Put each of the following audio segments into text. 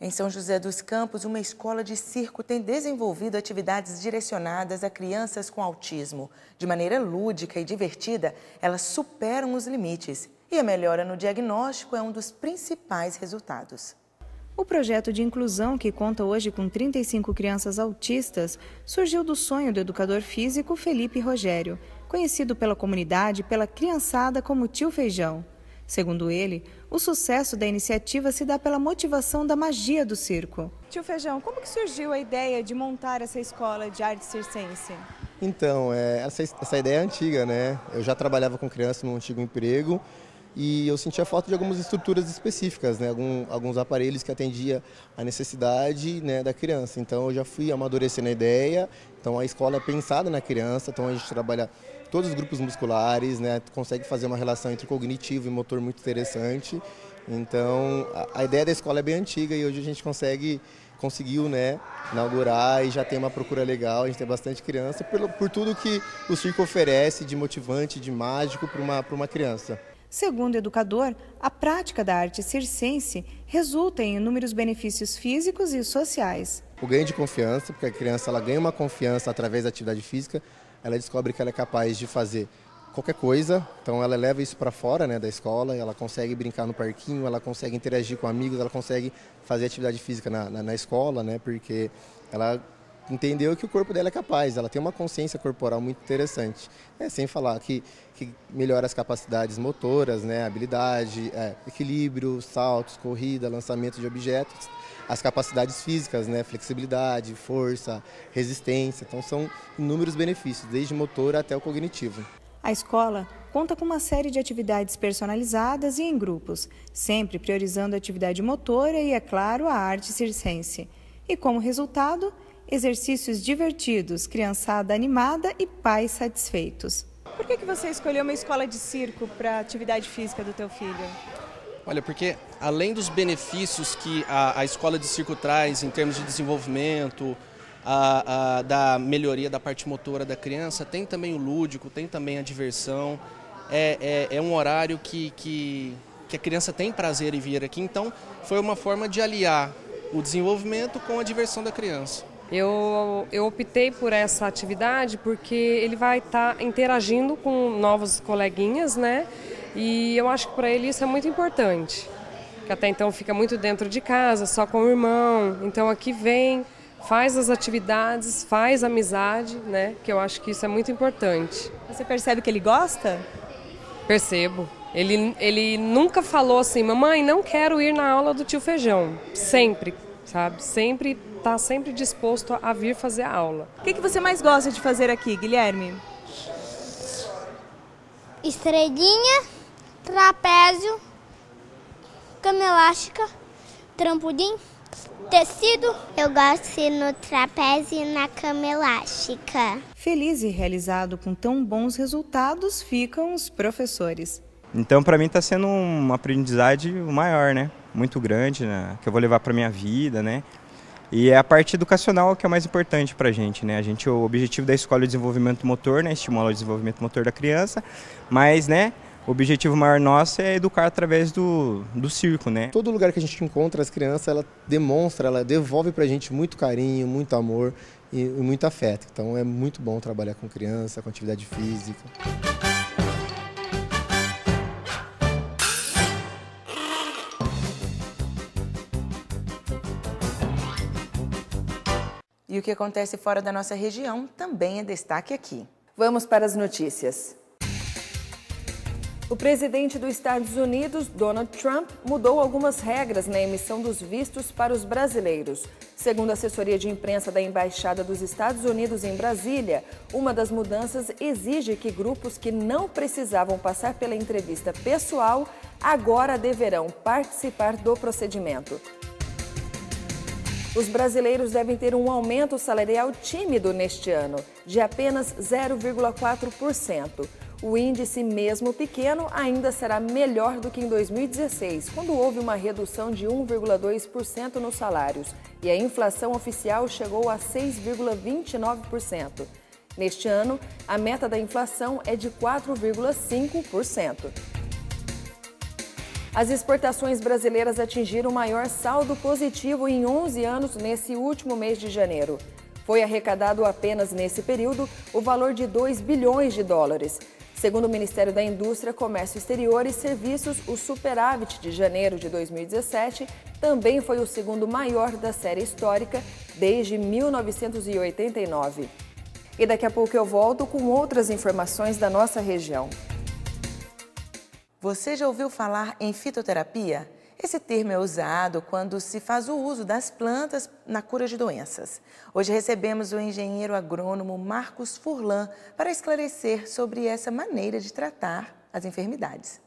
Em São José dos Campos, uma escola de circo tem desenvolvido atividades direcionadas a crianças com autismo. De maneira lúdica e divertida, elas superam os limites. E a melhora no diagnóstico é um dos principais resultados. O projeto de inclusão, que conta hoje com 35 crianças autistas, surgiu do sonho do educador físico Felipe Rogério, conhecido pela comunidade e pela criançada como Tio Feijão. Segundo ele, o sucesso da iniciativa se dá pela motivação da magia do circo. Tio Feijão, como que surgiu a ideia de montar essa escola de arte circense? Então, essa ideia é antiga, né? Eu já trabalhava com criança num antigo emprego e eu sentia falta de algumas estruturas específicas, né? Alguns aparelhos que atendiam a necessidade, né, da criança. Então eu já fui amadurecendo a ideia, então a escola é pensada na criança, então a gente trabalha todos os grupos musculares, né, consegue fazer uma relação entre cognitivo e motor muito interessante. Então a ideia da escola é bem antiga e hoje a gente conseguiu, né, inaugurar e já tem uma procura legal, a gente tem bastante criança por tudo que o circo oferece de motivante, de mágico para uma criança. Segundo o educador, a prática da arte circense resulta em inúmeros benefícios físicos e sociais. O ganho de confiança, porque a criança ela ganha uma confiança através da atividade física, ela descobre que ela é capaz de fazer qualquer coisa, então ela leva isso para fora, né, da escola, ela consegue brincar no parquinho, ela consegue interagir com amigos, ela consegue fazer atividade física na escola, né, porque ela entendeu que o corpo dela é capaz, ela tem uma consciência corporal muito interessante. Sem falar que melhora as capacidades motoras, né, habilidade, equilíbrio, saltos, corrida, lançamento de objetos, as capacidades físicas, né, flexibilidade, força, resistência. Então são inúmeros benefícios, desde motor até o cognitivo. A escola conta com uma série de atividades personalizadas e em grupos, sempre priorizando a atividade motora e, é claro, a arte circense. E como resultado, exercícios divertidos, criançada animada e pais satisfeitos. Por que você escolheu uma escola de circo para a atividade física do teu filho? Olha, porque além dos benefícios que a escola de circo traz em termos de desenvolvimento, da melhoria da parte motora da criança, tem também o lúdico, tem também a diversão. É um horário que a criança tem prazer em vir aqui, então foi uma forma de aliar o desenvolvimento com a diversão da criança. Eu optei por essa atividade porque ele vai estar interagindo com novos coleguinhas, né? E eu acho que para ele isso é muito importante. Que até então fica muito dentro de casa, só com o irmão. Então aqui vem, faz as atividades, faz amizade, né? Que eu acho que isso é muito importante. Você percebe que ele gosta? Percebo. Ele nunca falou assim, mamãe, não quero ir na aula do Tio Feijão. Sempre, sabe? Está sempre disposto a vir fazer a aula. O que você mais gosta de fazer aqui, Guilherme? Estrelinha, trapézio, cama elástica, trampolim, tecido. Eu gosto de ir no trapézio e na cama elástica. Feliz e realizado com tão bons resultados ficam os professores. Então, para mim está sendo uma aprendizagem maior, né? Muito grande, né? Que eu vou levar para minha vida, né? E é a parte educacional que é o mais importante para a gente, né? O objetivo da escola é o desenvolvimento motor, né? Estimula o desenvolvimento motor da criança, mas, né? O objetivo maior nosso é educar através do circo, né? Todo lugar que a gente encontra as crianças, ela devolve para a gente muito carinho, muito amor e muito afeto. Então é muito bom trabalhar com criança, com atividade física. E o que acontece fora da nossa região também é destaque aqui. Vamos para as notícias. O presidente dos Estados Unidos, Donald Trump, mudou algumas regras na emissão dos vistos para os brasileiros. Segundo a assessoria de imprensa da Embaixada dos Estados Unidos em Brasília, uma das mudanças exige que grupos que não precisavam passar pela entrevista pessoal agora deverão participar do procedimento. Os brasileiros devem ter um aumento salarial tímido neste ano, de apenas 0,4%. O índice, mesmo pequeno, ainda será melhor do que em 2016, quando houve uma redução de 1,2% nos salários e a inflação oficial chegou a 6,29%. Neste ano, a meta da inflação é de 4,5%. As exportações brasileiras atingiram o maior saldo positivo em 11 anos nesse último mês de janeiro. Foi arrecadado apenas nesse período o valor de 2 bilhões de dólares. Segundo o Ministério da Indústria, Comércio Exterior e Serviços, o superávit de janeiro de 2017 também foi o segundo maior da série histórica desde 1989. E daqui a pouco eu volto com outras informações da nossa região. Você já ouviu falar em fitoterapia? Esse termo é usado quando se faz o uso das plantas na cura de doenças. Hoje recebemos o engenheiro agrônomo Marcos Furlan para esclarecer sobre essa maneira de tratar as enfermidades.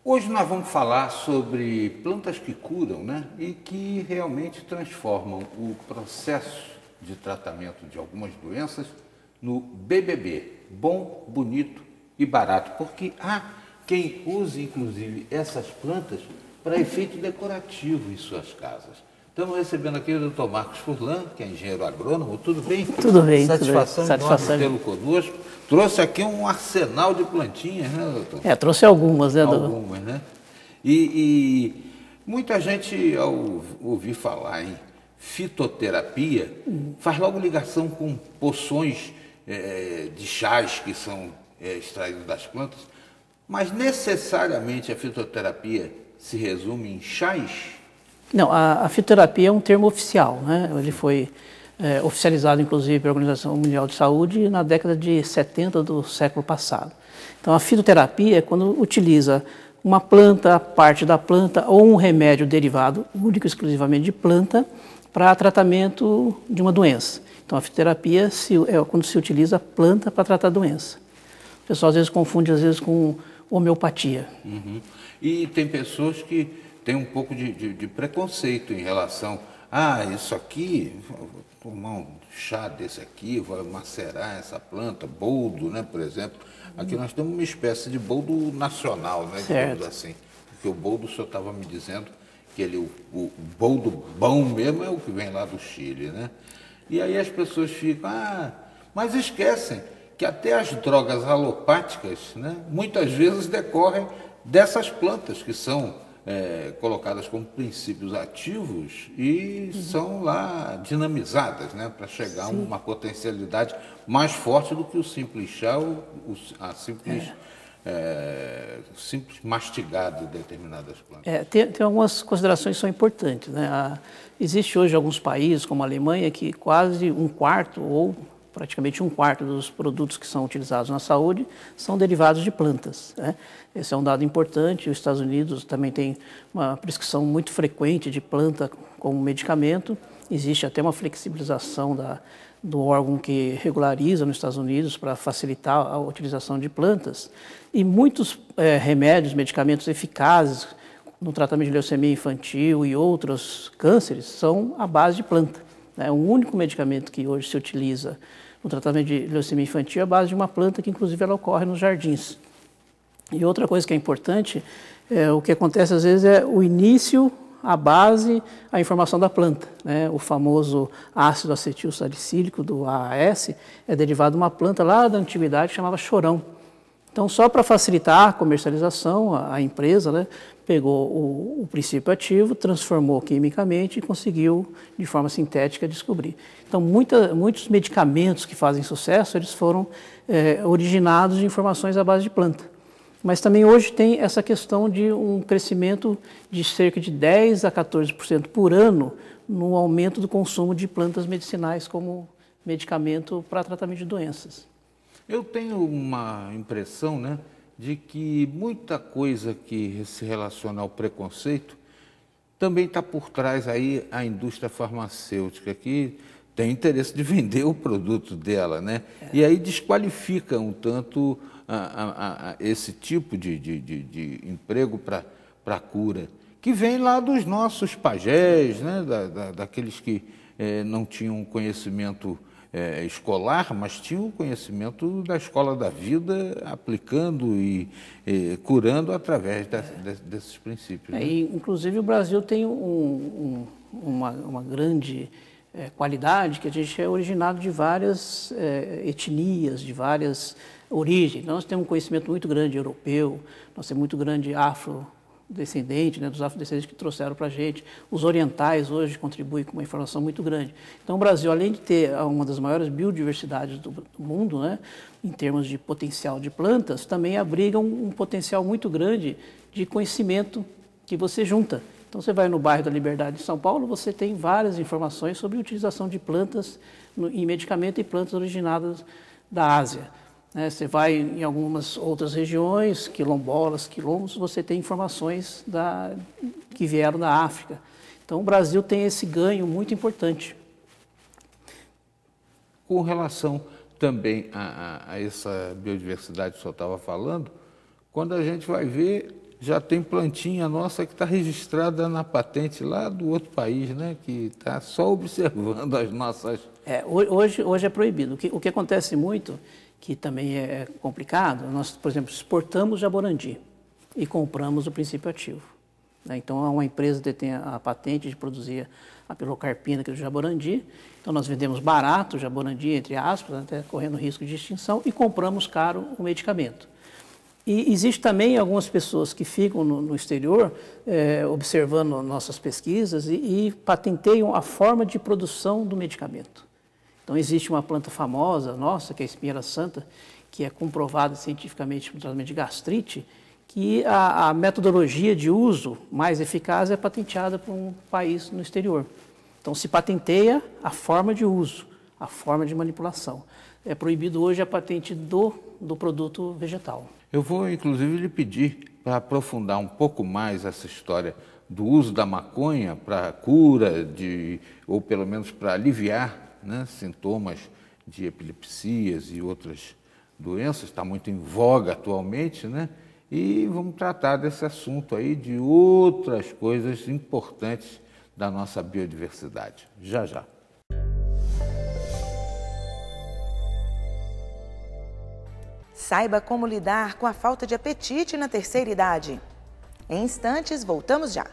Hoje nós vamos falar sobre plantas que curam, né? E que realmente transformam o processo de tratamento de algumas doenças no BBB, bom, bonito e barato, porque há quem use inclusive essas plantas para efeito decorativo em suas casas. Estamos recebendo aqui o Dr. Marcos Furlan, que é engenheiro agrônomo. Tudo bem? Tudo bem. Satisfação tudo bem. Satisfação enorme tê-lo conosco. Trouxe aqui um arsenal de plantinhas, né, doutor? Trouxe algumas, né, doutor? Algumas, né? E muita gente, ao ouvir falar em fitoterapia, faz logo ligação com poções de chás que são extraídos das plantas, mas necessariamente a fitoterapia se resume em chás? Não, a fitoterapia é um termo oficial, né? Ele foi oficializado, inclusive, pela Organização Mundial de Saúde na década de 70 do século passado. Então, a fitoterapia é quando utiliza uma planta, parte da planta, ou um remédio derivado, único e exclusivamente de planta, para tratamento de uma doença. Então, a fitoterapia é quando se utiliza a planta para tratar a doença. O pessoal às vezes confunde com homeopatia. Uhum. E tem pessoas que têm um pouco de preconceito em relação isso aqui, vou tomar um chá desse aqui, vou macerar essa planta, boldo, né, por exemplo. Aqui nós temos uma espécie de boldo nacional, né, digamos assim. Porque o boldo, o senhor estava me dizendo que o boldo bom mesmo é o que vem lá do Chile, né? E aí as pessoas ficam, mas esquecem que até as drogas alopáticas, né, muitas vezes decorrem dessas plantas que são colocadas como princípios ativos e são lá dinamizadas, né, para chegar a uma potencialidade mais forte do que o simples chá, a simples mastigado de determinadas plantas. Tem algumas considerações que são importantes, né? Existe hoje alguns países, como a Alemanha, que quase um quarto ou praticamente um quarto dos produtos que são utilizados na saúde são derivados de plantas, né? Esse é um dado importante. Os Estados Unidos também tem uma prescrição muito frequente de planta como medicamento. Existe até uma flexibilização do órgão que regulariza nos Estados Unidos para facilitar a utilização de plantas. E muitos remédios, medicamentos eficazes no tratamento de leucemia infantil e outros cânceres são à base de planta. O único medicamento que hoje se utiliza no tratamento de leucemia infantil é a base de uma planta que, inclusive, ela ocorre nos jardins. E outra coisa que é importante, o que acontece às vezes é o início, a base, a informação da planta, né? O famoso ácido acetil salicílico, do AAS, é derivado de uma planta lá da antiguidade que chamava chorão. Então, só para facilitar a comercialização, a empresa, né, pegou o princípio ativo, transformou quimicamente e conseguiu, de forma sintética, descobrir. Então, muitos medicamentos que fazem sucesso, eles foram originados de informações à base de planta. Mas também hoje tem essa questão de um crescimento de cerca de 10% a 14% por ano no aumento do consumo de plantas medicinais como medicamento para tratamento de doenças. Eu tenho uma impressão, né, de que muita coisa que se relaciona ao preconceito também está por trás aí a indústria farmacêutica, que tem interesse de vender o produto dela, né? E aí desqualifica um tanto esse tipo de emprego para a cura, que vem lá dos nossos pajés, né, daqueles que não tinham conhecimento escolar, mas tinham o conhecimento da escola da vida, aplicando e curando através desses princípios. Né? Inclusive o Brasil tem uma grande qualidade, que a gente é originado de várias etnias, de várias origem. Nós temos um conhecimento muito grande europeu, nós temos muito grande afrodescendente, né, dos afrodescendentes que trouxeram para a gente. Os orientais hoje contribuem com uma informação muito grande. Então o Brasil, além de ter uma das maiores biodiversidades do mundo, né, em termos de potencial de plantas, também abriga um potencial muito grande de conhecimento que você junta. Então você vai no bairro da Liberdade de São Paulo, você tem várias informações sobre a utilização de plantas em medicamento e plantas originadas da Ásia. Você vai em algumas outras regiões, quilombolas, quilombos, você tem informações que vieram da África. Então o Brasil tem esse ganho muito importante. Com relação também a essa biodiversidade que o senhor estava falando, quando a gente vai ver, já tem plantinha nossa que está registrada na patente lá do outro país, né? Que está só observando as nossas... Hoje é proibido. O que acontece muito, que também é complicado, nós, por exemplo, exportamos jaborandi e compramos o princípio ativo. Então, uma empresa detém a patente de produzir a pilocarpina, que é o jaborandi. Então, nós vendemos barato o jaborandi, entre aspas, até correndo risco de extinção, e compramos caro o medicamento. E existe também algumas pessoas que ficam no exterior observando nossas pesquisas e patenteiam a forma de produção do medicamento. Então existe uma planta famosa nossa, que é a espinheira santa, que é comprovada cientificamente para o tratamento de gastrite, que a metodologia de uso mais eficaz é patenteada por um país no exterior. Então se patenteia a forma de uso, a forma de manipulação. É proibido hoje a patente do produto vegetal. Eu vou, inclusive, lhe pedir para aprofundar um pouco mais essa história do uso da maconha para cura, ou pelo menos para aliviar, né, sintomas de epilepsias e outras doenças. Está muito em voga atualmente, né? E vamos tratar desse assunto aí, de outras coisas importantes da nossa biodiversidade. Já, já. Saiba como lidar com a falta de apetite na terceira idade. Em instantes, voltamos já.